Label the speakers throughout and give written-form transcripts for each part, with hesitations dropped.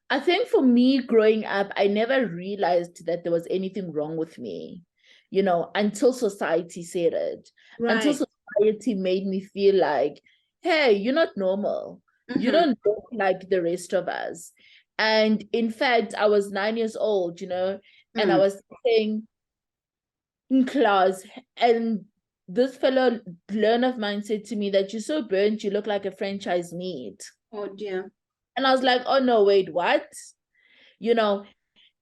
Speaker 1: I think for me growing up, I never realized that there was anything wrong with me, until society said it, until
Speaker 2: Right.
Speaker 1: society made me feel like, hey, you're not normal. You
Speaker 2: Mm-hmm.
Speaker 1: don't look like the rest of us. And in fact, I was 9 years old, and I
Speaker 2: Mm.
Speaker 1: was sitting in class, and this fellow learner of mine said to me that you're so burnt, you look like a franchise meat.
Speaker 2: Oh dear.
Speaker 1: And I was like, oh no, wait, what? You know,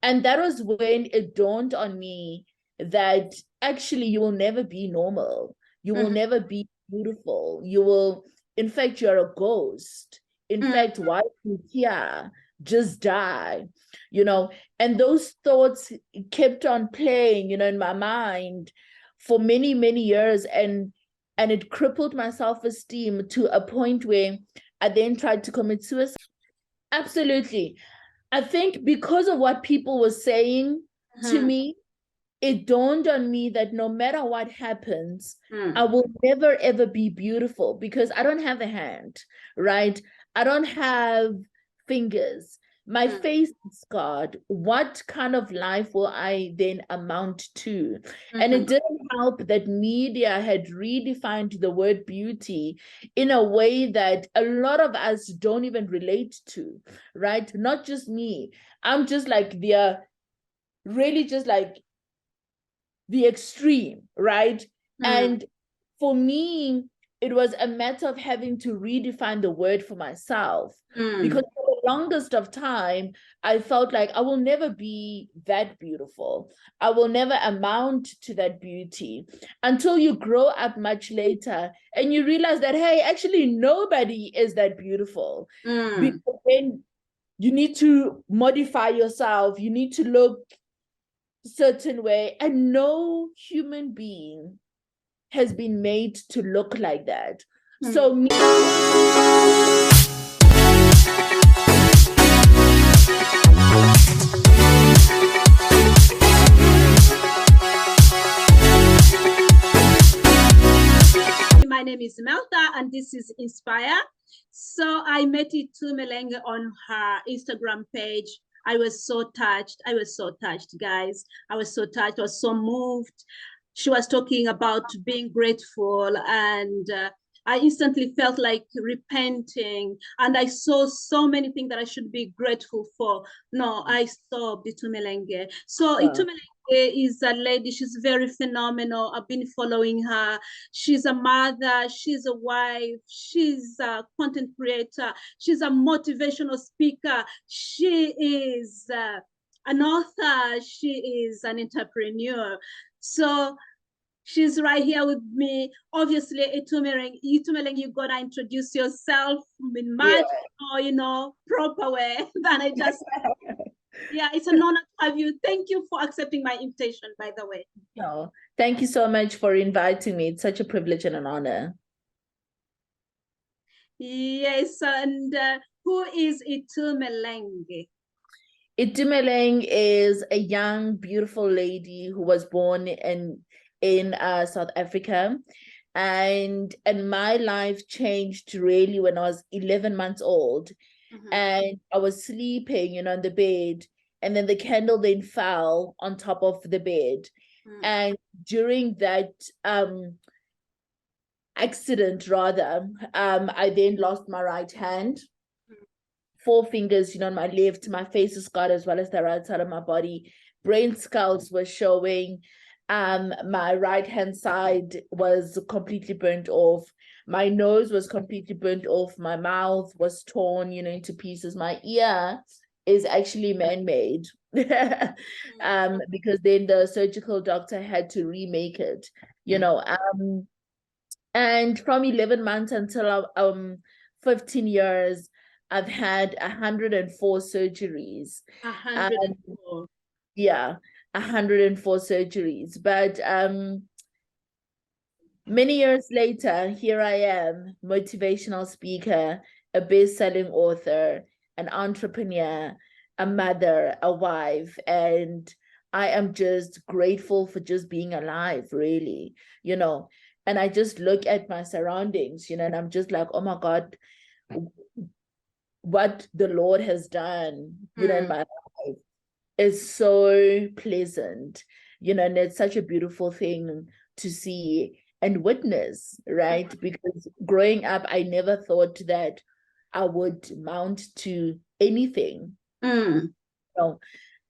Speaker 1: And that was when it dawned on me that actually you will never be normal. You will
Speaker 2: Mm-hmm.
Speaker 1: never be beautiful. You will, in fact, you're a ghost. In fact,
Speaker 2: Mm.
Speaker 1: why are you here? Just die, you know. And those thoughts kept on playing, in my mind for many, many years. And it crippled my self-esteem to a point where I then tried to commit suicide. Absolutely. I think because of what people were saying to
Speaker 2: Mm-hmm.
Speaker 1: me, it dawned on me that no matter what happens, I
Speaker 2: Mm.
Speaker 1: will never ever be beautiful because I don't have a hand, right? I don't have fingers. My
Speaker 2: Mm.
Speaker 1: face is scarred. What kind of life will I then amount to? And
Speaker 2: Mm-hmm.
Speaker 1: it didn't help that media had redefined the word beauty in a way that a lot of us don't even relate to, right? Not just me. I'm just like they're really just like the extreme, right?
Speaker 2: Mm.
Speaker 1: And for me, it was a matter of having to redefine the word for myself because
Speaker 2: Mm.
Speaker 1: for the longest of time, I felt like I will never be that beautiful. I will never amount to that beauty until you grow up much later and you realize that, hey, actually, nobody is that beautiful.
Speaker 2: Mm.
Speaker 1: Because then you need to modify yourself, you need to look certain way, and no human being has been made to look like that.
Speaker 2: Mm.
Speaker 1: So me,
Speaker 2: My name is Melta, and this is Inspire. So I met Itu Melenge on her Instagram page. I was so touched. I was so touched, guys. I was so touched. I was so moved. She was talking about being grateful, and I instantly felt like repenting. And I saw so many things that I should be grateful for. No, I saw Itu Melenge. So Itu
Speaker 1: uh,
Speaker 2: Melenge is a lady. She's very phenomenal. I've been following her. She's a mother, she's a wife, she's a content creator, she's a motivational speaker, she is an author, she is an entrepreneur. So she's right here with me. Obviously, Itumeleng, you gotta introduce yourself in
Speaker 1: yeah.
Speaker 2: much more, proper way than I just. Yeah, it's an honor to have you. Thank you for accepting my invitation, by the way.
Speaker 1: No, thank you so much for inviting me. It's such a privilege and an honor.
Speaker 2: Yes, and who is Itumelenge?
Speaker 1: Itumeleng is a young, beautiful lady who was born in South Africa, and my life changed really when I was 11 months old,
Speaker 2: Mm-hmm.
Speaker 1: and I was sleeping, on the bed, and then the candle then fell on top of the bed,
Speaker 2: Mm.
Speaker 1: and during that accident, rather, I then lost my right hand. Four fingers, on my left, my face is scarred as well as the right side of my body. Brain scars were showing. My right hand side was completely burnt off. My nose was completely burnt off. My mouth was torn, into pieces. My ear is actually man-made. Because then the surgical doctor had to remake it, and from 11 months until 15 years, I've had 104 surgeries.
Speaker 2: A hundred and
Speaker 1: And
Speaker 2: four.
Speaker 1: yeah, 104 surgeries. But many years later, here I am, motivational speaker, a best-selling author, an entrepreneur, a mother, a wife, and I am just grateful for just being alive, really, And I just look at my surroundings, and I'm just like, oh my God, what the Lord has done, in my life is so pleasant, and it's such a beautiful thing to see and witness, right? Because growing up, I never thought that I would mount to anything. So,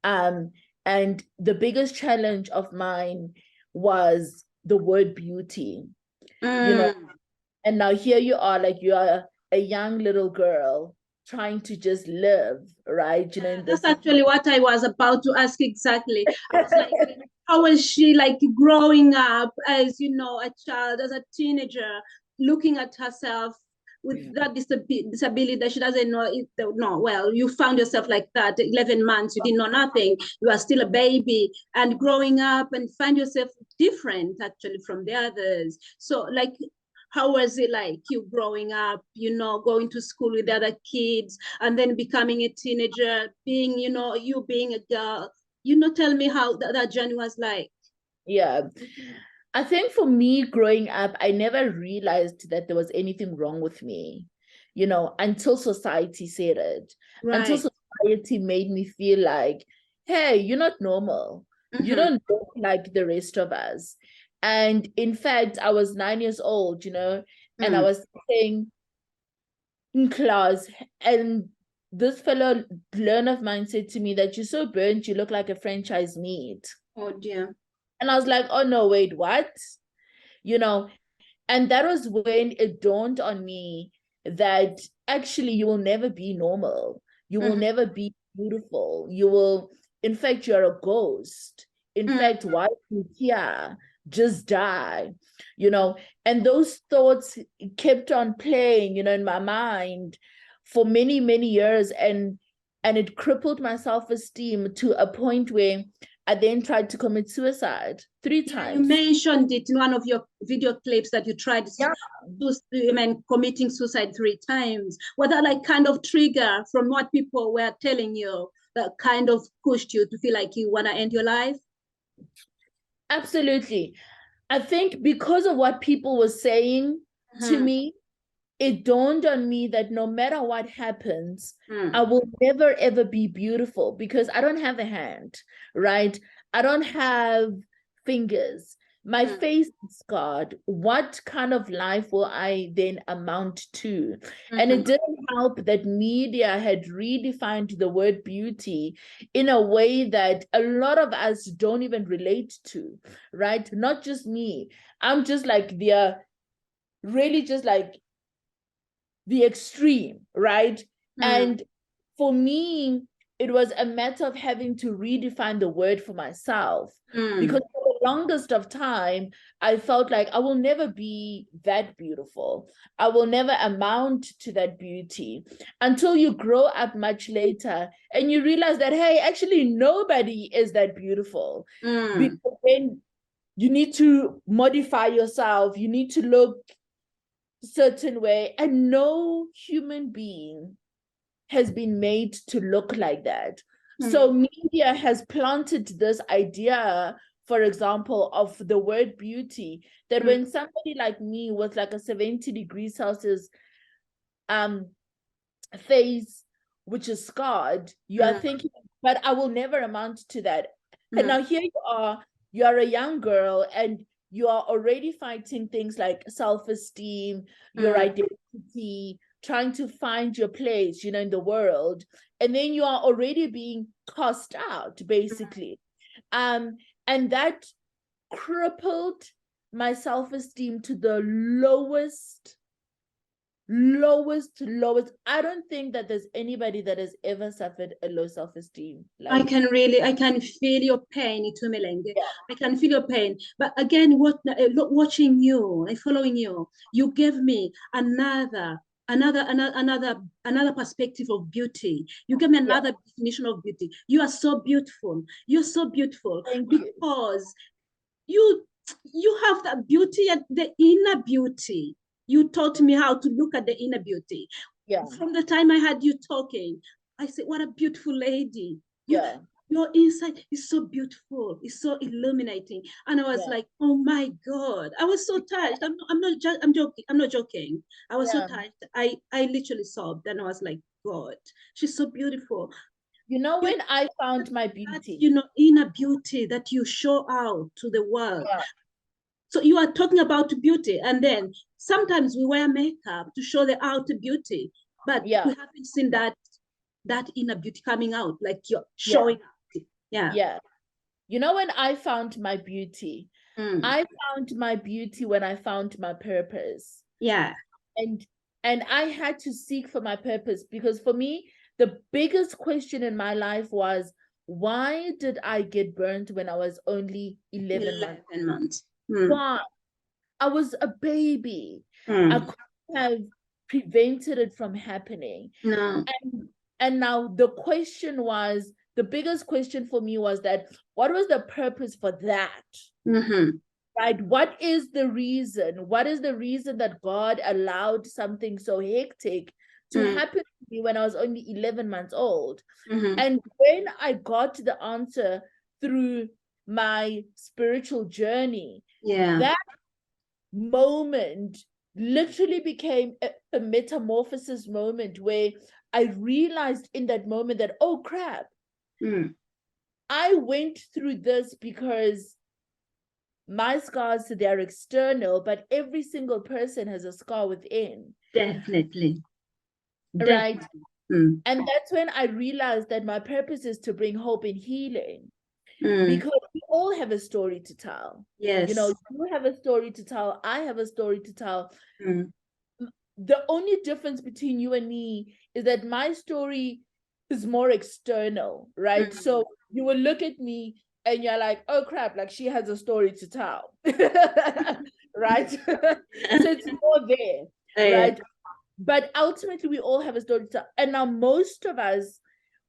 Speaker 1: and the biggest challenge of mine was the word beauty, and now here you are, like you are a young little girl trying to just live, right?
Speaker 2: That's actually what I was about to ask exactly. I was like, how was she like growing up as, a child, as a teenager, looking at herself with that disability that she doesn't know it? No, well, you found yourself like that, 11 months, you didn't know nothing, you are still a baby, and growing up and find yourself different actually from the others. So like, how was it like you growing up, going to school with other kids and then becoming a teenager, being, you being a girl, tell me how that journey was like.
Speaker 1: Yeah. I think for me growing up, I never realized that there was anything wrong with me, until society said it, until society made me feel like, hey, you're not normal. You don't look like the rest of us. And in fact, I was 9 years old, and I was sitting in class, and this fellow learner of mine said to me that you're so burnt, you look like a franchise meat.
Speaker 2: Oh dear.
Speaker 1: And I was like, oh no, wait, what? And that was when it dawned on me that actually you will never be normal. You will never be beautiful. You will, in fact, you're a ghost. In fact, why are you here? Just die, and those thoughts kept on playing, in my mind for many, many years. And it crippled my self-esteem to a point where I then tried to commit suicide 3 times.
Speaker 2: You mentioned it in one of your video clips that you tried committing suicide 3 times. Was that like kind of trigger from what people were telling you that kind of pushed you to feel like you want to end your life?
Speaker 1: Absolutely. I think because of what people were saying to me, it dawned on me that no matter what happens, I will never, ever be beautiful because I don't have a hand, right? I don't have fingers. My face is scarred. What kind of life will I then amount to? And it didn't help that media had redefined the word beauty in a way that a lot of us don't even relate to, right? Not just me. I'm just like really just like the extreme, right? And for me, it was a matter of having to redefine the word for myself because for the longest of time, I felt like I will never be that beautiful. I will never amount to that beauty until you grow up much later and you realize that, hey, actually nobody is that beautiful. Because then you need to modify yourself. You need to look certain way, and no human being has been made to look like that. So media has planted this idea, for example, of the word beauty, that when somebody like me with like a 70 degrees Celsius face, which is scarred, you are thinking, but I will never amount to that. And now here you are a young girl and you are already fighting things like self-esteem, your identity, trying to find your place, in the world. And then you are already being cast out, basically. And that crippled my self-esteem to the lowest. I don't think that there's anybody that has ever suffered a low self-esteem.
Speaker 2: I can feel your pain, Itumelenge. Yeah. I can feel your pain. But again, watching you and following you, you gave me another perspective of beauty. You gave me another definition of beauty. You are so beautiful. You're so beautiful. Because you have that beauty, and the inner beauty. You taught me how to look at the inner beauty. Yeah. From the time I had you talking, I said, what a beautiful lady. Your inside is so beautiful. It's so illuminating. And I was like, oh my God. I was so touched. I'm not joking. I was so touched. I literally sobbed. And I was like, God, she's so beautiful.
Speaker 1: You know, when I found my beauty,
Speaker 2: inner beauty that you show out to the world.
Speaker 1: yeah.
Speaker 2: So you are talking about beauty, and then sometimes we wear makeup to show the outer beauty, but
Speaker 1: Yeah.
Speaker 2: we haven't seen that inner beauty coming out, like you're showing out.
Speaker 1: Yeah. You know, when I found my beauty, I found my beauty when I found my purpose.
Speaker 2: Yeah.
Speaker 1: And I had to seek for my purpose, because for me, the biggest question in my life was, why did I get burnt when I was only 11 months? Why? I was a baby. I couldn't have prevented it from happening.
Speaker 2: No.
Speaker 1: And now the question was, the biggest question for me was that, what was the purpose for that? Right? What is the reason? What is the reason that God allowed something so hectic to happen to me when I was only 11 months old? And when I got the answer through my spiritual journey, that moment literally became a metamorphosis moment, where I realized in that moment that, oh crap, I went through this because my scars, they're external, but every single person has a scar within.
Speaker 2: Definitely.
Speaker 1: Right? And that's when I realized that my purpose is to bring hope and healing. Because we all have a story to tell.
Speaker 2: Yes.
Speaker 1: You know, you have a story to tell. I have a story to tell. The only difference between you and me is that my story is more external, right? So you will look at me and you're like, oh crap, like she has a story to tell. Right? So it's more there, right? But ultimately, we all have a story to tell. And now most of us,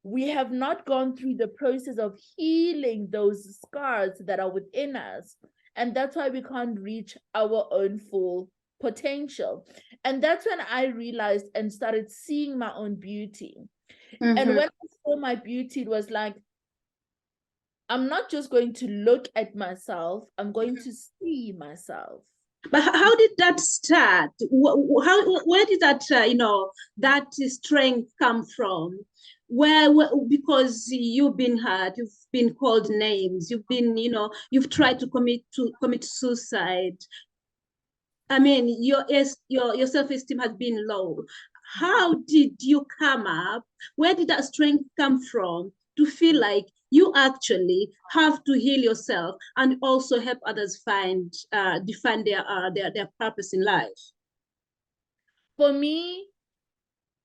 Speaker 1: we have not gone through the process of healing those scars that are within us. And that's why we can't reach our own full potential. And that's when I realized and started seeing my own beauty. And when I saw my beauty, it was like, I'm not just going to look at myself, I'm going to see myself.
Speaker 2: But how did that start? Where did that that strength come from? Where because you've been hurt, you've been called names, you've been you've tried to commit suicide. I mean, your self-esteem has been low. How did you come up? Where did that strength come from to feel like you actually have to heal yourself and also help others define their purpose in life?
Speaker 1: For me,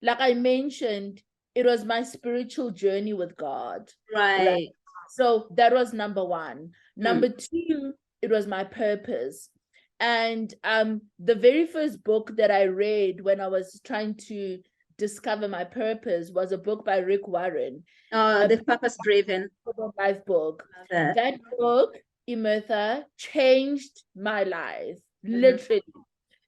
Speaker 1: like I mentioned, it was my spiritual journey with God.
Speaker 2: Right.
Speaker 1: So that was number one. Number two, it was my purpose. And the very first book that I read when I was trying to discover my purpose was a book by Rick Warren.
Speaker 2: The Purpose Driven
Speaker 1: Life book. That book, Emertha, changed my life. Literally.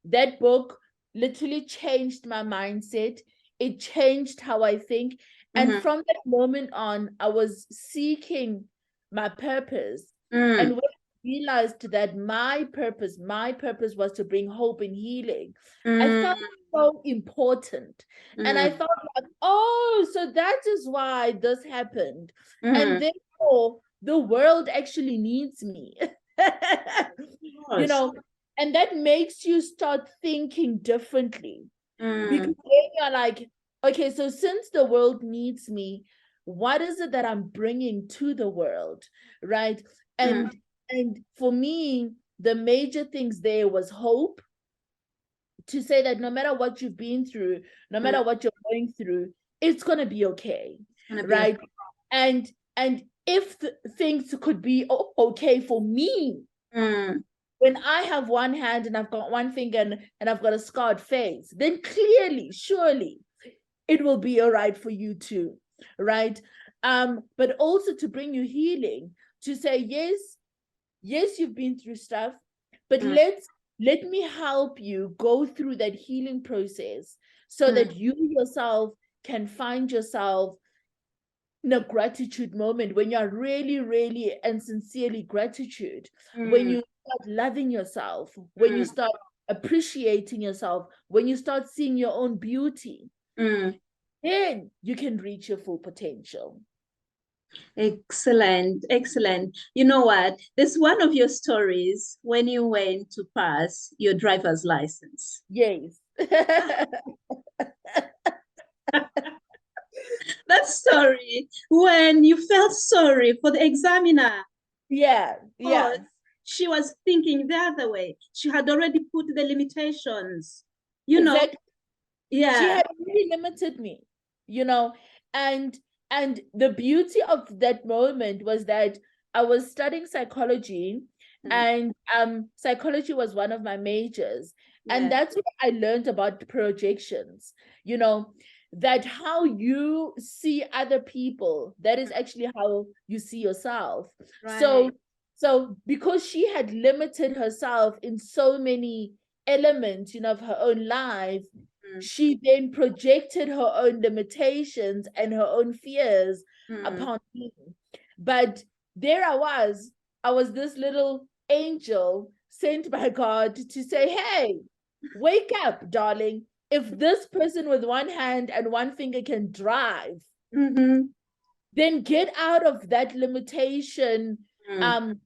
Speaker 1: That book literally changed my mindset. It changed how I think. And from that moment on, I was seeking my purpose. And when I realized that my purpose was to bring hope and healing, I felt so important. And I felt like, oh, so that is why this happened. And therefore, the world actually needs me. You know, and that makes you start thinking differently. Because then you're like, okay, so since the world needs me, what is it that I'm bringing to the world, right? And for me, the major things there was hope, to say that no matter what you've been through, no matter what you're going through, it's gonna be okay, right? And if things could be okay for me, when I have one hand and I've got one finger and I've got a scarred face, then clearly, surely, it will be all right for you too, right? But also to bring you healing, to say, yes, you've been through stuff, but let me help you go through that healing process so that you yourself can find yourself in a gratitude moment, when you're really, really and sincerely gratitude, when you start loving yourself, when you start appreciating yourself, when you start seeing your own beauty. then you can reach your full potential.
Speaker 2: Excellent, excellent. You know what? There's one of your stories when you went to pass your driver's license.
Speaker 1: Yes.
Speaker 2: That story when you felt sorry for the examiner.
Speaker 1: Yeah,
Speaker 2: Because
Speaker 1: yeah.
Speaker 2: she was thinking the other way. She had already put the limitations, you know.
Speaker 1: Exactly. She
Speaker 2: Yeah.
Speaker 1: had really limited me, you know, and the beauty of that moment was that I was studying psychology,
Speaker 2: Mm.
Speaker 1: and psychology was one of my majors, and
Speaker 2: Yeah.
Speaker 1: that's what I learned about projections, you know, that how you see other people, that is actually how you see yourself.
Speaker 2: Right.
Speaker 1: So because she had limited herself in so many elements, you know, of her own life,
Speaker 2: Mm.
Speaker 1: she then projected her own limitations and her own fears
Speaker 2: Mm.
Speaker 1: upon me. But there I was this little angel sent by God to say, hey, wake up, darling. If this person with one hand and one finger can drive,
Speaker 2: Mm-hmm.
Speaker 1: then get out of that limitation
Speaker 2: Mm.
Speaker 1: um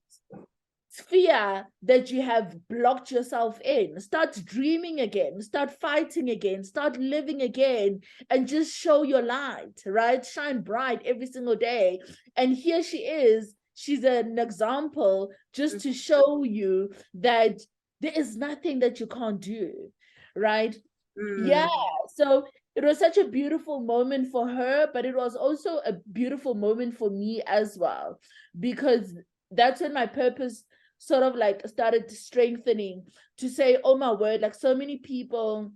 Speaker 1: sphere that you have blocked yourself in. Start dreaming again, start fighting again, start living again, and just show your light, right? Shine bright every single day. And here she is. She's an example just to show you that there is nothing that you can't do, right? Yeah.
Speaker 2: Mm.
Speaker 1: So it was such a beautiful moment for her, but it was also a beautiful moment for me as well, because that's when my purpose sort of like started strengthening, to say, oh my word, like so many people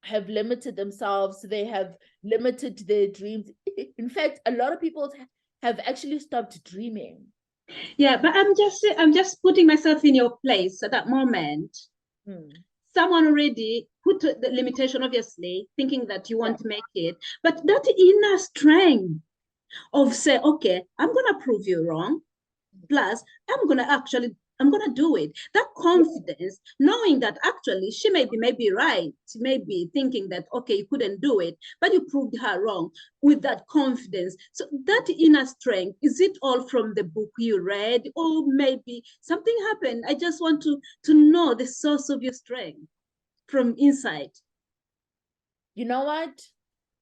Speaker 1: have limited themselves, they have limited their dreams. In fact, a lot of people have actually stopped dreaming.
Speaker 2: Yeah, but I'm just putting myself in your place at that moment.
Speaker 1: Hmm.
Speaker 2: Someone already put the limitation, obviously, thinking that you
Speaker 1: Yeah.
Speaker 2: want to make it, but that inner strength of say, okay, I'm gonna prove you wrong. Plus, I'm gonna do it. That
Speaker 1: Yeah.
Speaker 2: confidence, knowing that actually she may be right, she may be thinking that okay, you couldn't do it, but you proved her wrong with that confidence. So that inner strength, is it all from the book you read, or maybe something happened? I just want to know the source of your strength from inside.
Speaker 1: You know what?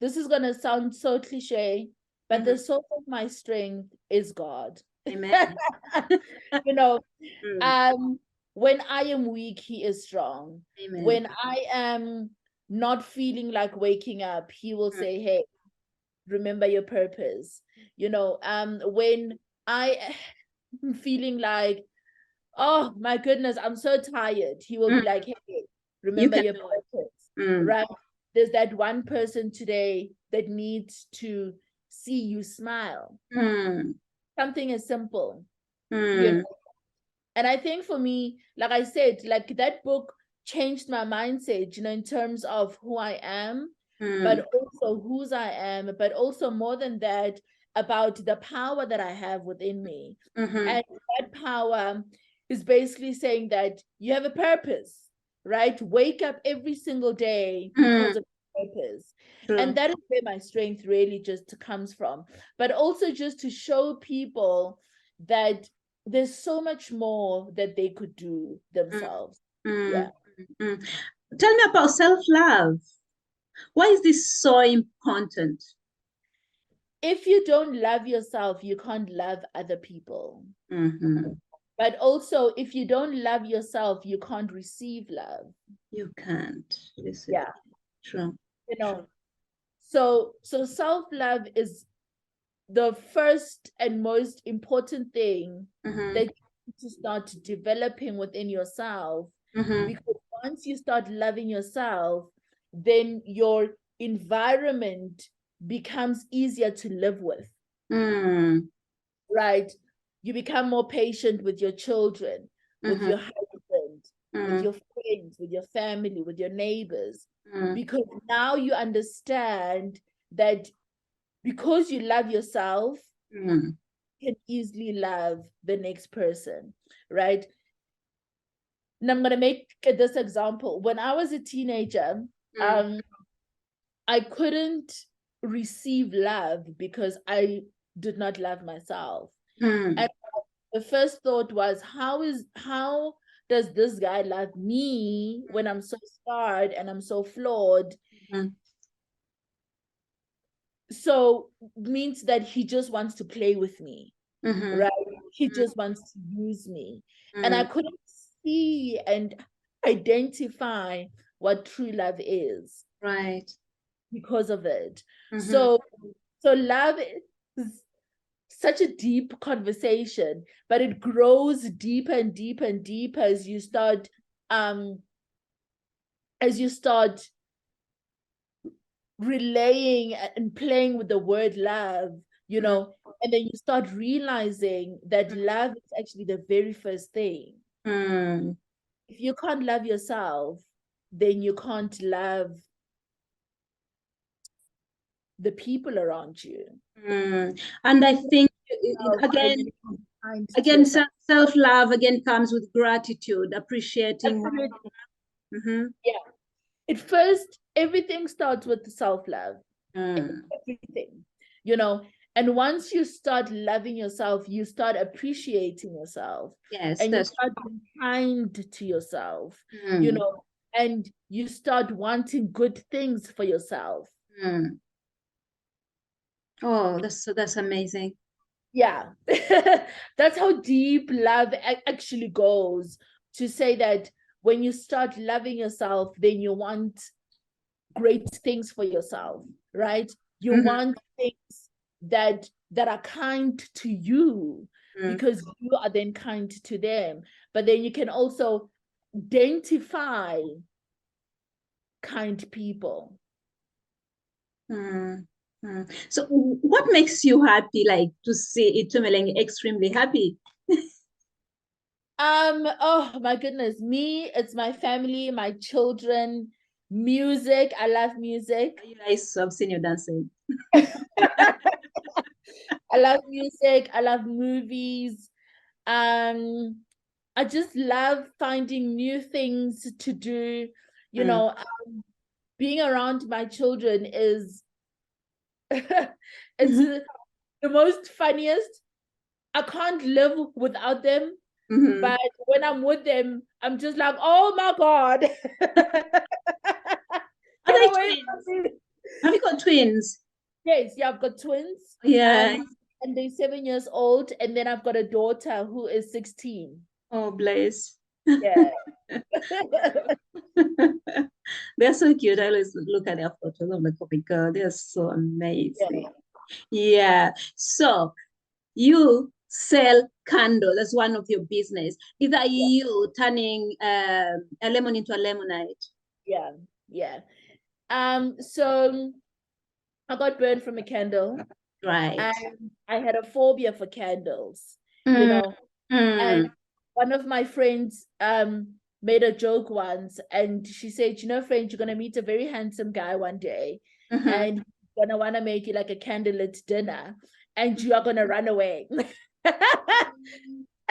Speaker 1: This is gonna sound so cliche, but the
Speaker 2: Mhm.
Speaker 1: source of my strength is God.
Speaker 2: Amen.
Speaker 1: You know,
Speaker 2: Mm.
Speaker 1: um, when I am weak, He is strong.
Speaker 2: Amen.
Speaker 1: When I am not feeling like waking up, He will
Speaker 2: Mm.
Speaker 1: say, hey, remember your purpose. You know, when I am feeling like, oh my goodness, I'm so tired, He will be
Speaker 2: Mm.
Speaker 1: like, hey,
Speaker 2: You
Speaker 1: remember
Speaker 2: can
Speaker 1: your
Speaker 2: do it.
Speaker 1: purpose,
Speaker 2: Mm.
Speaker 1: right? There's that one person today that needs to see you smile.
Speaker 2: Mm.
Speaker 1: Something as simple, you
Speaker 2: Mm.
Speaker 1: know. And I think for me, like I said, like that book changed my mindset, you know, in terms of who I am,
Speaker 2: Mm.
Speaker 1: but also whose I am, but also more than that, about the power that I have within me.
Speaker 2: Mm-hmm.
Speaker 1: And that power is basically saying that you have a purpose, right? Wake up every single day
Speaker 2: Mm.
Speaker 1: because of purpose. And
Speaker 2: True.
Speaker 1: that is where my strength really just comes from. But also just to show people that there's so much more that they could do
Speaker 2: Mm.
Speaker 1: themselves. Yeah.
Speaker 2: Mm. Mm. Tell me about self-love. Why is this so important?
Speaker 1: If you don't love yourself, you can't love other people.
Speaker 2: Mm-hmm.
Speaker 1: But also, if you don't love yourself, you can't receive love.
Speaker 2: You can't. This is
Speaker 1: Yeah.
Speaker 2: true.
Speaker 1: You
Speaker 2: True.
Speaker 1: know, so self-love is the first and most important thing
Speaker 2: Mm-hmm.
Speaker 1: that you need to start developing within yourself.
Speaker 2: Mm-hmm.
Speaker 1: Because once you start loving yourself, then your environment becomes easier to live with,
Speaker 2: Mm.
Speaker 1: right? You become more patient with your children, with
Speaker 2: Mm-hmm.
Speaker 1: your husband, with
Speaker 2: Mm.
Speaker 1: your friends, with your family, with your neighbors,
Speaker 2: Mm.
Speaker 1: because now you understand that because you love yourself,
Speaker 2: Mm.
Speaker 1: you can easily love the next person, right? And I'm going to make this example. When I was a teenager,
Speaker 2: Mm.
Speaker 1: um, I couldn't receive love because I did not love myself.
Speaker 2: Mm.
Speaker 1: And the first thought was, how does this guy love me when I'm so scarred and I'm so flawed?
Speaker 2: Mm.
Speaker 1: So means that he just wants to play with me,
Speaker 2: Mm-hmm.
Speaker 1: right? He just wants to use me. And I
Speaker 2: Mm.
Speaker 1: couldn't see and identify what true love is
Speaker 2: Right.
Speaker 1: because of it.
Speaker 2: Mm-hmm.
Speaker 1: So love is such a deep conversation, but it grows deeper and deeper and deeper um as you start relaying and playing with the word love, you know, and then you start realizing that love is actually the very first thing.
Speaker 2: Mm.
Speaker 1: If you can't love yourself, then you can't love the people around you.
Speaker 2: Mm. And I think again, self-love again comes with gratitude, appreciating. Mm-hmm.
Speaker 1: Yeah. At first, everything starts with self-love.
Speaker 2: Mm.
Speaker 1: Everything, you know. And once you start loving yourself, you start appreciating yourself.
Speaker 2: Yes,
Speaker 1: And you
Speaker 2: that's
Speaker 1: start being kind to yourself,
Speaker 2: mm.
Speaker 1: you know, and you start wanting good things for yourself.
Speaker 2: Mm. Oh, that's amazing.
Speaker 1: Yeah. That's how deep love actually goes, to say that when you start loving yourself, then you want great things for yourself, right? You
Speaker 2: Mm-hmm.
Speaker 1: want things that are kind to you, because you are then kind to them. But then you can also identify kind people.
Speaker 2: Mm. Mm. So what makes you happy, like to see Itumeleng extremely happy?
Speaker 1: Oh my goodness, me, it's my family, my children, music. I love music.
Speaker 2: You guys, I've seen you dancing.
Speaker 1: I love music. I love movies. I just love finding new things to do. You know, being around my children is it's the most funniest. I can't live without them, but when I'm with them, I'm just like, oh my God.
Speaker 2: Are they
Speaker 1: Get away from
Speaker 2: twins?
Speaker 1: me.
Speaker 2: Have you got twins?
Speaker 1: Yes, yeah, I've got twins.
Speaker 2: Yeah.
Speaker 1: And they're 7 years old, and then I've got a daughter who is 16.
Speaker 2: Oh, bless.
Speaker 1: Yeah.
Speaker 2: They're so cute. I always look at their photos. I'm like, oh my God, they're so amazing. Yeah. So you sell candle. That's one of your business. Is that you turning a lemon into a lemonade?
Speaker 1: Yeah, yeah. So I got burned from a candle.
Speaker 2: Right.
Speaker 1: And I had a phobia for candles, you know. And one of my friends made a joke once, and she said, you know, friend, you're gonna meet a very handsome guy one day, and he's gonna wanna make you like a candlelit dinner, and you are gonna run away. And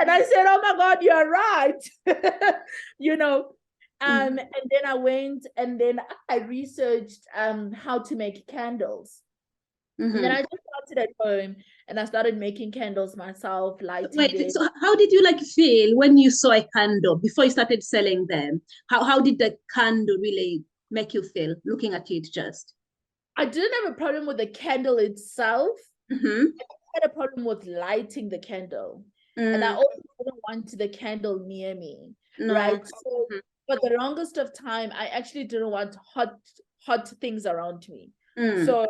Speaker 1: I said, oh my God, you're right. You know. And then I went and then I researched how to make candles. And then I just started at home and I started making candles myself, lighting
Speaker 2: Wait,
Speaker 1: them.
Speaker 2: so how did you like feel when you saw a candle before you started selling them? How did the candle really make you feel looking at it just?
Speaker 1: I didn't have a problem with the candle itself. I had a problem with lighting the candle. And I also didn't want the candle near me, right? So for the longest of time, I actually didn't want hot things around me. So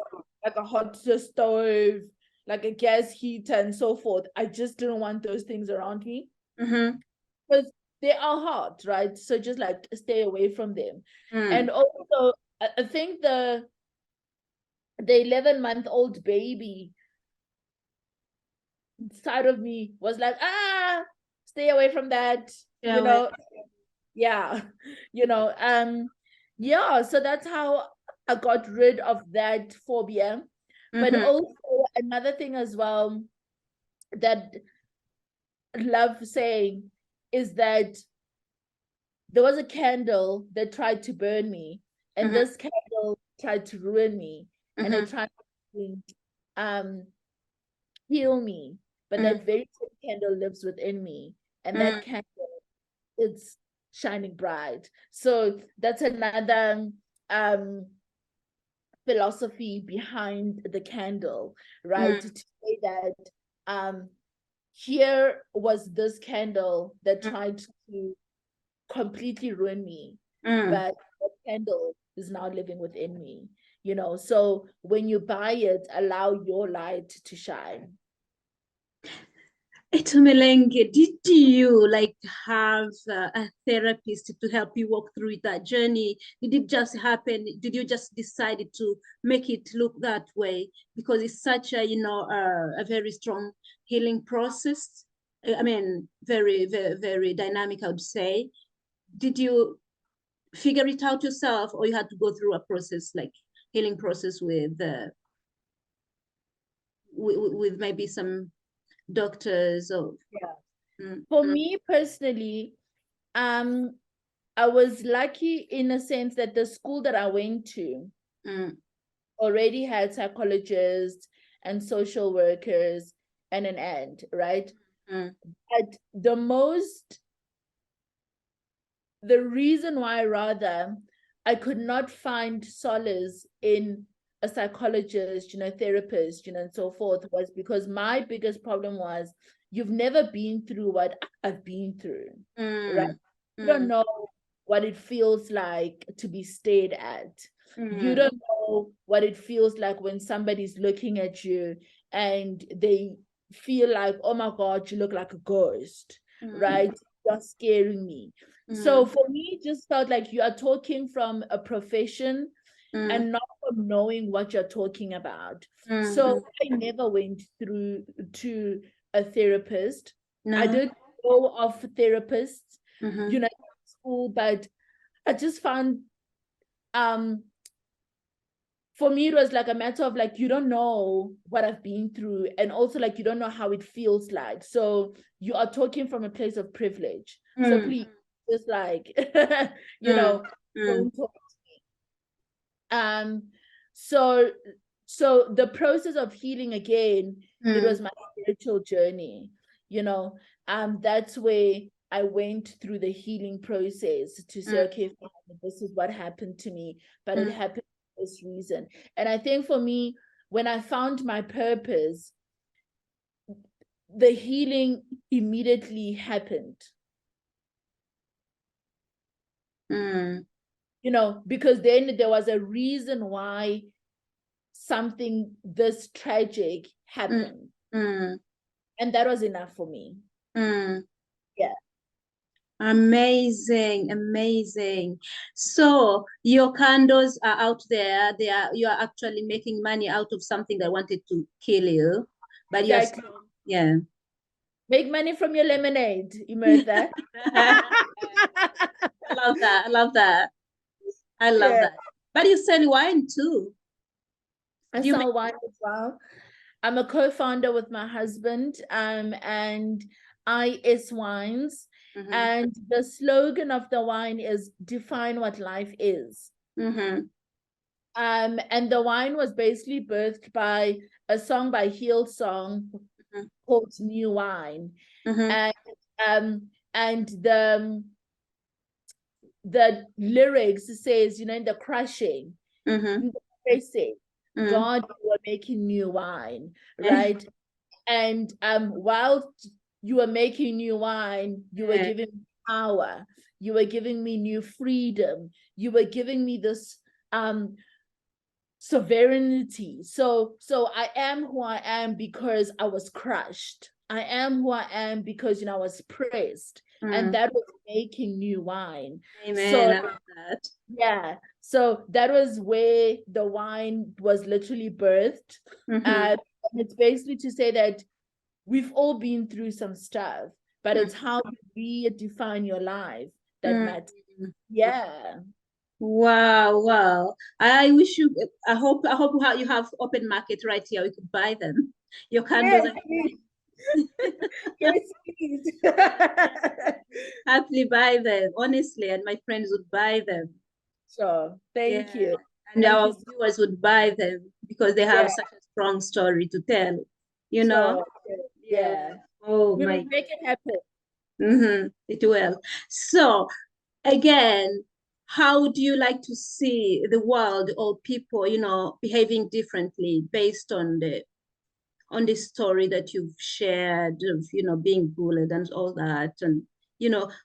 Speaker 1: like a hot stove, like a gas heater and so forth. I just didn't want those things around me. Because they are hot, right? So just like stay away from them. And also, I think the 11-month-old baby side of me was like, stay away from that, you know. Yeah. You know, yeah, so that's how I got rid of that phobia. But also another thing as well that I love saying is that there was a candle that tried to burn me, and this candle tried to ruin me, and it tried to to heal me, but that very same candle lives within me, and that candle, it's shining bright. So that's another philosophy behind the candle, right? To say that here was this candle that tried to completely ruin me, but the candle is now living within me, you know. So when you buy it, allow your light to shine.
Speaker 2: Etumelenge, did you like have a therapist to help you walk through that journey? Did it just happen? Did you just decide to make it look that way? Because it's such a, you know, a very strong healing process. I mean, very, very, very dynamic, I would say. Did you figure it out yourself, or you had to go through a process, like healing process with maybe some doctors? Or
Speaker 1: For me personally, I was lucky in a sense that the school that I went to already had psychologists and social workers and an aunt, right? But the reason why rather I could not find solace in a psychologist, you know, therapist, you know, and so forth, was because my biggest problem was, you've never been through what I've been through, right? You don't know what it feels like to be stared at. You don't know what it feels like when somebody's looking at you and they feel like, oh my God, you look like a ghost, right? You're scaring me. So for me, it just felt like you are talking from a profession and not from knowing what you're talking about. So I never went through to a therapist. I did go off therapists, you know, in school, but I just found for me, it was like a matter of like, you don't know what I've been through, and also like you don't know how it feels like. So you are talking from a place of privilege. So please, just like you know, don't talk to me. So the process of healing again, it was my spiritual journey, you know. That's where I went through the healing process to say, okay, fine, this is what happened to me, but it happened for this reason. And I think for me, when I found my purpose, the healing immediately happened. You know, because then there was a reason why something this tragic happened. And that was enough for me. Yeah.
Speaker 2: Amazing, amazing. So your candles are out there. You are actually making money out of something that wanted to kill you, but
Speaker 1: exactly.
Speaker 2: Yeah.
Speaker 1: Make money from your lemonade, Imertha.
Speaker 2: I love that. I love that. I love that. But you sell wine too.
Speaker 1: I sell wine as well. I'm a co-founder with my husband, and IS Wines. And the slogan of the wine is "Define what life is." And the wine was basically birthed by a song by Hillsong called New Wine. And the lyrics says, you know, in the crushing, they say, God, you are making new wine, right? And while you were making new wine, you were giving me power, you were giving me new freedom, you were giving me this sovereignty. So I am who I am because I was crushed. I am who I am because, you know, I was pressed, and that was making new wine.
Speaker 2: Amen.
Speaker 1: So,
Speaker 2: I love that.
Speaker 1: Yeah. So that was where the wine was literally birthed. And it's basically to say that we've all been through some stuff, but it's how you redefine your life that matters. Yeah.
Speaker 2: Wow, wow. I wish you, I hope you have open market right here. We could buy them. Your candles.
Speaker 1: Yes, please.
Speaker 2: Happily buy them, honestly, and my friends would buy them.
Speaker 1: Sure. Thank you.
Speaker 2: And our viewers would buy them because they have such a strong story to tell, you know?
Speaker 1: So
Speaker 2: Yeah.
Speaker 1: yeah,
Speaker 2: Oh
Speaker 1: we will
Speaker 2: my.
Speaker 1: make it happen.
Speaker 2: It will. So again, how do you like to see the world or people, behaving differently based on the story that you've shared of, being bullied and all that? And,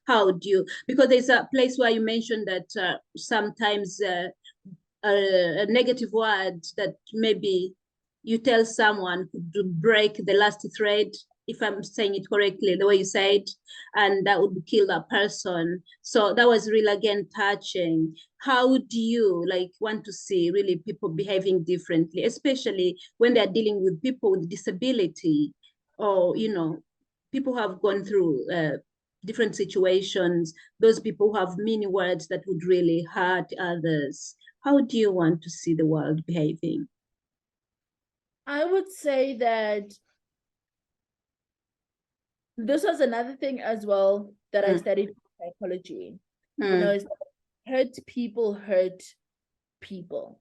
Speaker 2: how do you, because there's a place where you mentioned that sometimes a negative word that maybe you tell someone to break the last thread, if I'm saying it correctly, the way you said, and that would kill that person. So that was really, again, touching. How do you want to see really people behaving differently, especially when they're dealing with people with disability, or, people who have gone through different situations, those people who have many words that would really hurt others? How do you want to see the world behaving?
Speaker 1: I would say that this was another thing as well that I studied psychology. Is hurt people,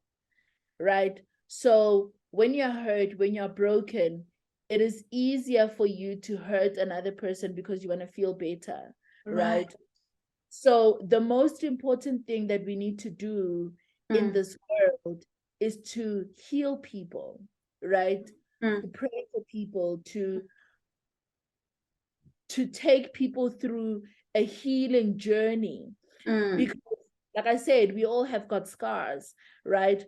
Speaker 1: right? So when you're hurt, when you're broken, it is easier for you to hurt another person because you want to feel better, right? So the most important thing that we need to do in this world is to heal people, right? To pray for people, to take people through a healing journey. Because, like I said, we all have got scars, right?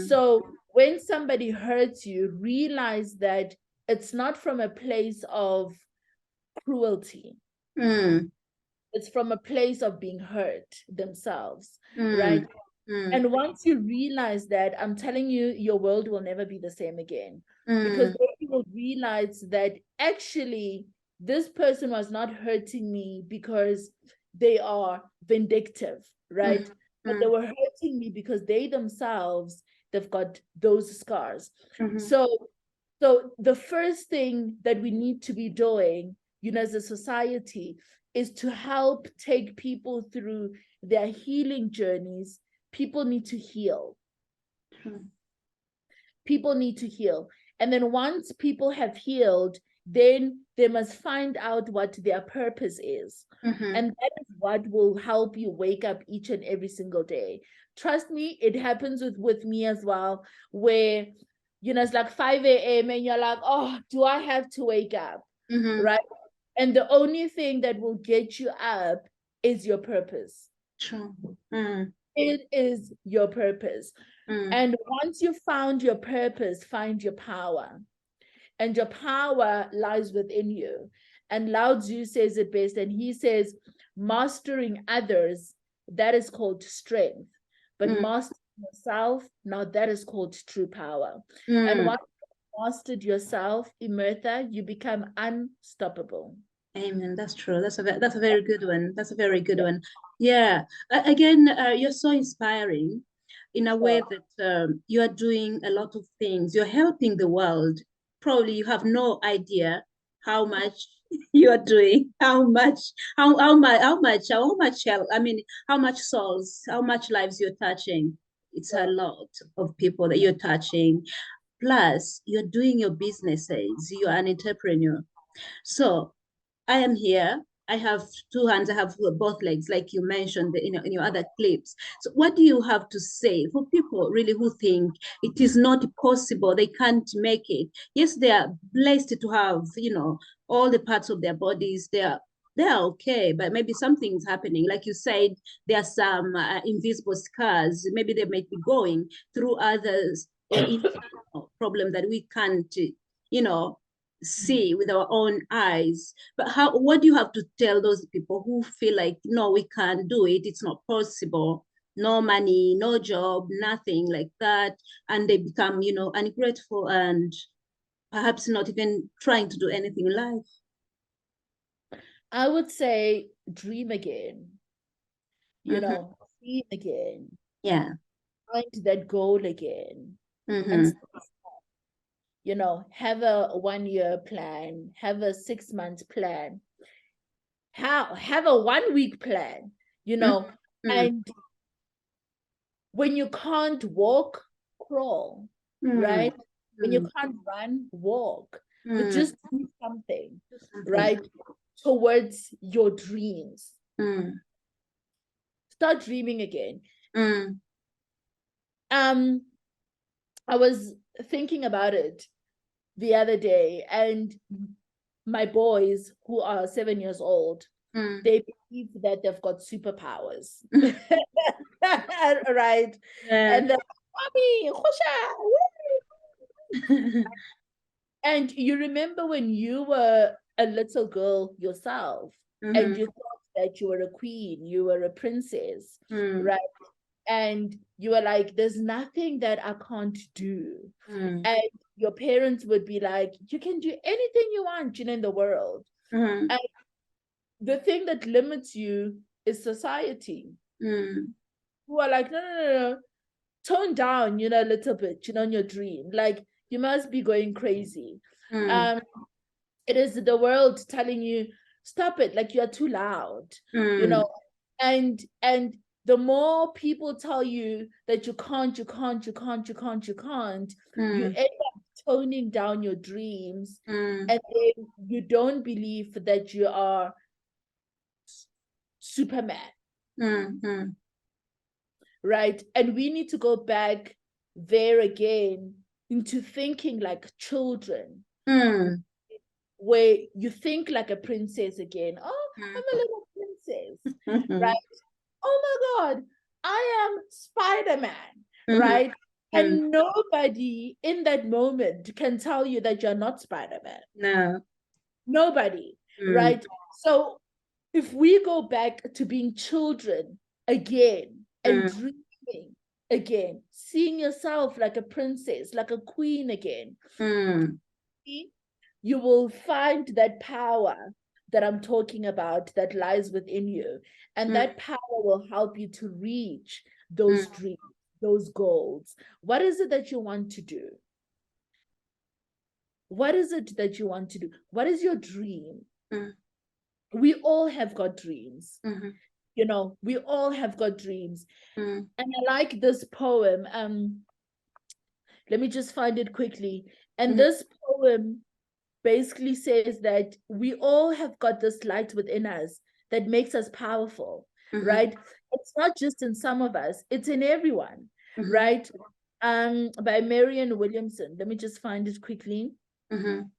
Speaker 1: So when somebody hurts you, realize that it's not from a place of cruelty. It's from a place of being hurt themselves, right? And once you realize that, I'm telling you, your world will never be the same again. Because then you will realize that actually this person was not hurting me because they are vindictive, right? But they were hurting me because they themselves, they've got those scars. So the first thing that we need to be doing, as a society, is to help take people through their healing journeys. People need to heal. People need to heal. And then once people have healed, then they must find out what their purpose is. And that is what will help you wake up each and every single day. Trust me, it happens with me as well, where, it's like 5 a.m. and you're like, oh, do I have to wake up? Right? And the only thing that will get you up is your purpose.
Speaker 2: True.
Speaker 1: It is your purpose. And once you found your purpose, find your power. And your power lies within you. And Lao Tzu says it best, and he says, mastering others, that is called strength. But mastering yourself, now that is called true power. And once you mastered yourself, Emertha, you become unstoppable.
Speaker 2: Amen. That's true. That's a very good one. That's a very good one. Yeah. Again, you're so inspiring in a way that you are doing a lot of things. You're helping the world. Probably you have no idea how much you are doing, how much help, how much souls, how much lives you're touching. It's a lot of people that you're touching. Plus, you're doing your businesses. You are an entrepreneur. So I am here. I have two hands. I have both legs, like you mentioned in your other clips. So, what do you have to say for people really who think it is not possible, they can't make it? Yes, they are blessed to have, all the parts of their bodies. They are okay, but maybe something's happening. Like you said, there are some invisible scars. Maybe they might be going through others internal problem that we can't, see with our own eyes. But what do you have to tell those people who feel like, no, we can't do it, it's not possible, no money, no job, nothing like that, and they become, ungrateful and perhaps not even trying to do anything in life?
Speaker 1: I would say dream again, dream again.
Speaker 2: Yeah.
Speaker 1: Find that goal again. And have a 1-year plan, have a 6-month plan, have a 1-week plan, and when you can't walk, crawl, right? When you can't run, walk. But just do something, right? Towards your dreams. Start dreaming again. I was thinking about it the other day, and my boys, who are 7 years old, they believe that they've got superpowers. Right?
Speaker 2: Yeah.
Speaker 1: And they're like, Mommy, and you remember when you were a little girl yourself, and you thought that you were a queen, you were a princess, right? And you were like, there's nothing that I can't do. And your parents would be like, you can do anything you want, in the world. And the thing that limits you is society. Who are like, no, tone down, a little bit, on your dream. Like, you must be going crazy. It is the world telling you, stop it, like you're too loud, and the more people tell you that you can't, you end up toning down your dreams, and then you don't believe that you are Superman. Right? And we need to go back there again into thinking like children, where you think like a princess again. Oh, I'm a little princess, right? Oh my God, I am Spider-Man, right? And nobody in that moment can tell you that you're not Spider-Man.
Speaker 2: No.
Speaker 1: Nobody, right? So if we go back to being children again and dreaming again, seeing yourself like a princess, like a queen again, you will find that power that I'm talking about that lies within you. And that power will help you to reach those dreams, those goals. What is it that you want to do? What is it that you want to do? What is your dream? We all have got dreams. We all have got dreams. And I like this poem. Let me just find it quickly. And this poem basically says that we all have got this light within us that makes us powerful, right? It's not just in some of us, it's in everyone, right? By Marianne Williamson. Let me just find it quickly. And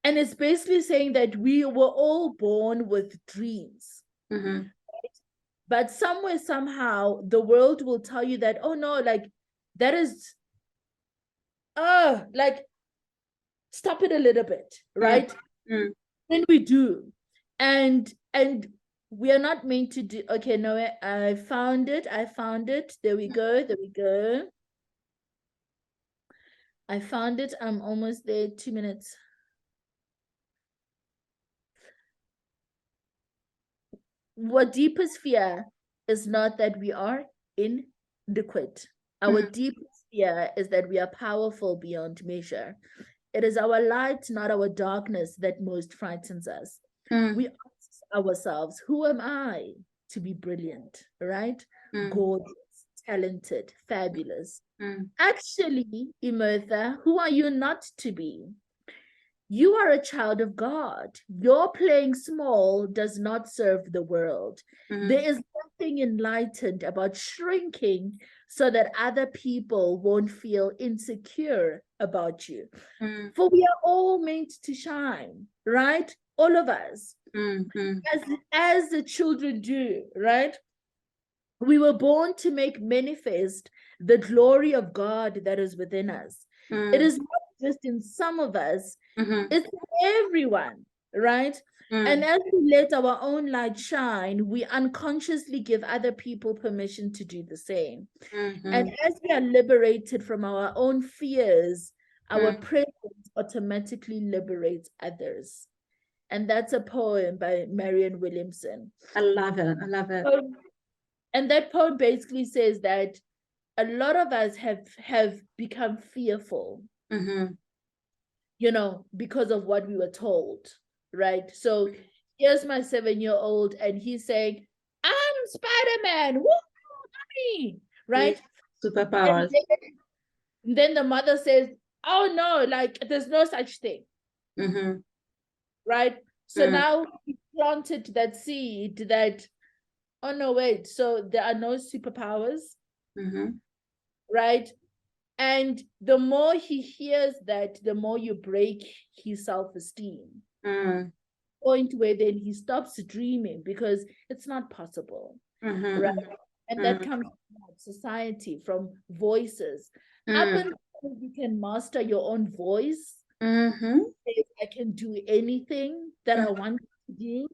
Speaker 1: it's basically saying that we were all born with dreams. Right? But somewhere, somehow, the world will tell you that, oh no, like, that is, like, stop it a little bit, right? Then we do. And we are not meant to do, okay, no, I found it. There we go. I found it. I'm almost there. 2 minutes. Our deepest fear is not that we are inadequate. Our deepest fear is that we are powerful beyond measure. It is our light, not our darkness, that most frightens us. We ask ourselves, who am I to be brilliant, right? Gorgeous, talented, fabulous. Actually, Imertha, who are you not to be? You are a child of God. Your playing small does not serve the world. There is nothing enlightened about shrinking so that other people won't feel insecure about you. For we are all meant to shine, right? All of us, as the children do, right? We were born to make manifest the glory of God that is within us. It is not just in some of us, it's in everyone, right? And as we let our own light shine, we unconsciously give other people permission to do the same. And as we are liberated from our own fears, our presence automatically liberates others. And that's a poem by Marianne Williamson.
Speaker 2: I love it.
Speaker 1: And that poem basically says that a lot of us have become fearful, because of what we were told, right? So here's my 7-year-old, and he's saying, I'm Spider-Man, woo, mommy, right?
Speaker 2: Superpowers.
Speaker 1: And then the mother says, oh no, like there's no such thing. Right? So now he planted that seed that, oh no, wait, so there are no superpowers. Right? And the more he hears that, the more you break his self-esteem. Point where then he stops dreaming because it's not possible. Right? And that comes from society, from voices. Up until you can master your own voice, I can do anything that I want to do.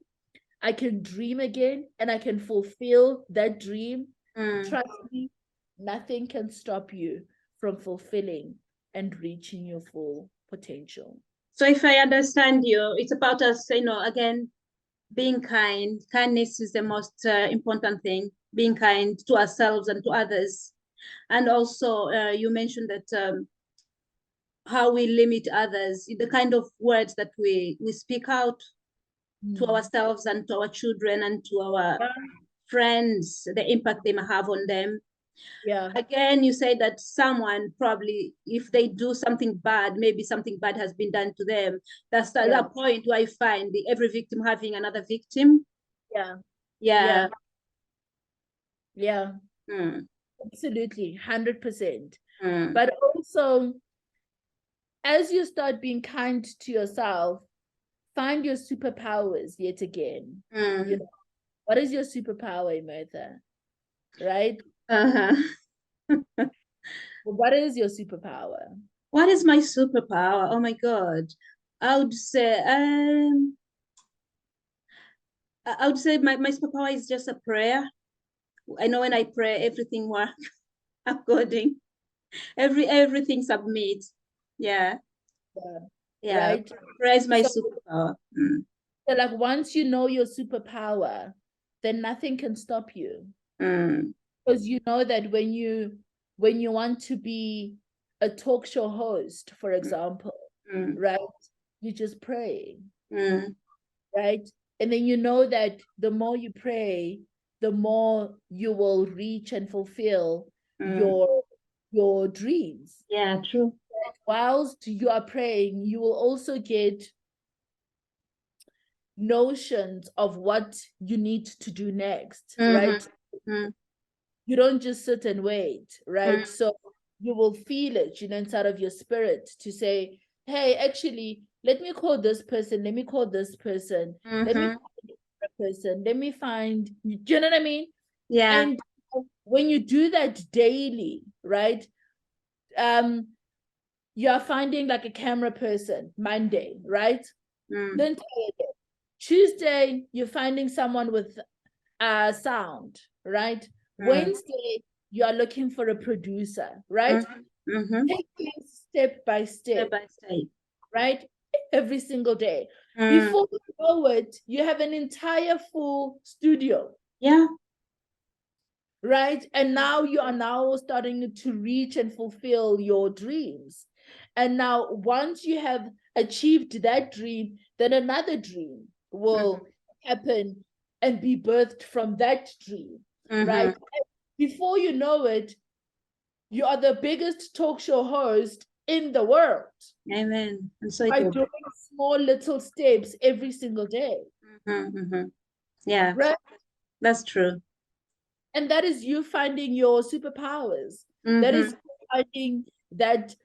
Speaker 1: I can dream again and I can fulfill that dream. Trust me, nothing can stop you from fulfilling and reaching your full potential.
Speaker 2: So if I understand you, it's about us, again, being kind. Kindness is the most important thing, being kind to ourselves and to others. And also, you mentioned that how we limit others, the kind of words that we speak out to ourselves and to our children and to our friends, the impact they may have on them.
Speaker 1: Yeah.
Speaker 2: Again, you say that someone probably, if they do something bad, maybe something bad has been done to them. That's that point where I find every victim having another victim.
Speaker 1: Yeah.
Speaker 2: Yeah.
Speaker 1: Yeah. Absolutely, 100%. But also, as you start being kind to yourself, find your superpowers yet again. You know, what is your superpower, Martha? Right? What is your superpower?
Speaker 2: What is my superpower? Oh my God. I would say my superpower is just a prayer. I know when I pray, everything works according. Everything submits. Yeah.
Speaker 1: Right?
Speaker 2: Prayer is my superpower.
Speaker 1: So like once you know your superpower, then nothing can stop you. Because you know that when you want to be a talk show host, for example, right? You just pray. Right? And then you know that the more you pray, the more you will reach and fulfill your dreams.
Speaker 2: Yeah, true.
Speaker 1: Whilst you are praying, you will also get notions of what you need to do next, right? You don't just sit and wait, right? So you will feel it, inside of your spirit to say, hey, actually, let me call this person, let me call this person, let me find this person, let me find, do you know what I mean?
Speaker 2: Yeah.
Speaker 1: And when you do that daily, right? You are finding like a camera person Monday, right? Then Tuesday, you're finding someone with sound, right? Wednesday, you are looking for a producer, right? Take things step by step, right? Every single day. Before you know it, you have an entire full studio.
Speaker 2: Yeah.
Speaker 1: Right? And now you are now starting to reach and fulfill your dreams. And now once you have achieved that dream, then another dream will happen and be birthed from that dream, right? And before you know it, you are the biggest talk show host in the world.
Speaker 2: Amen. And so
Speaker 1: by doing small little steps every single day.
Speaker 2: Yeah,
Speaker 1: right?
Speaker 2: That's true.
Speaker 1: And that is you finding your superpowers. That is finding that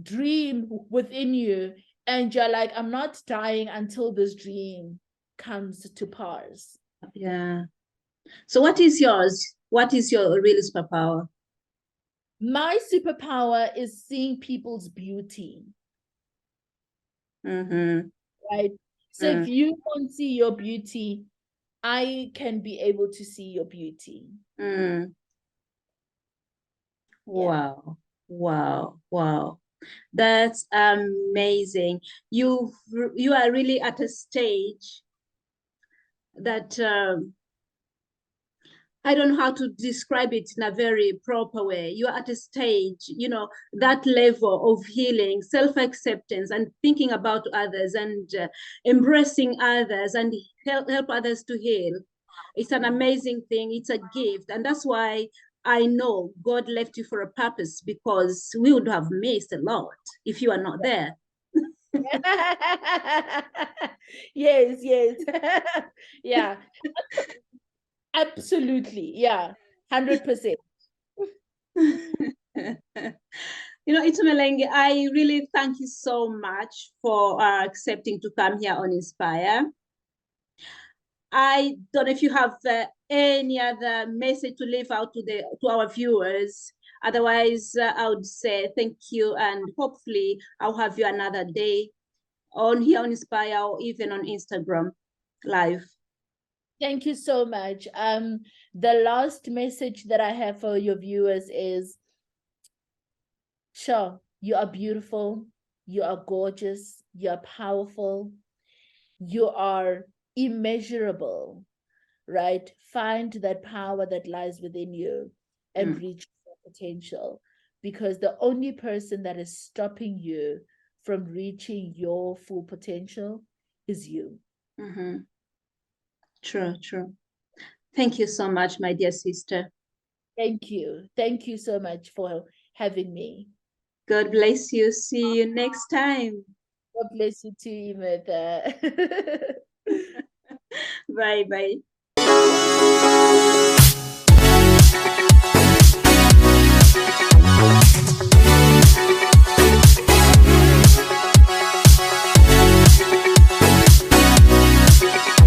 Speaker 1: dream within you, and you're like, I'm not dying until this dream comes to pass.
Speaker 2: Yeah. So what is yours? What is your real superpower?
Speaker 1: My superpower is seeing people's beauty. Right? So if you don't see your beauty, I can be able to see your beauty.
Speaker 2: Wow. Wow. Wow. That's amazing. You are really at a stage that I don't know how to describe it in a very proper way. You're at a stage, that level of healing, self-acceptance, and thinking about others and embracing others and help others to heal. It's an amazing thing. It's a gift. And that's why I know God left you for a purpose, because we would have missed a lot if you are not there.
Speaker 1: Yes, yes. Yeah, absolutely. Yeah, 100%.
Speaker 2: Itumelenge, I really thank you so much for accepting to come here on Inspire. I don't know if you have any other message to leave out to our viewers. Otherwise, I would say thank you, and hopefully I'll have you another day on here on Inspire, or even on Instagram live.
Speaker 1: Thank you so much. The last message that I have for your viewers is, sure, you are beautiful, you are gorgeous, you are powerful, you are immeasurable, right? Find that power that lies within you and reach your potential, because the only person that is stopping you from reaching your full potential is you.
Speaker 2: True, true. Thank you so much, my dear sister.
Speaker 1: Thank you. Thank you so much for having me.
Speaker 2: God bless you. See you next time.
Speaker 1: God bless you too, Imetha.
Speaker 2: Bye bye.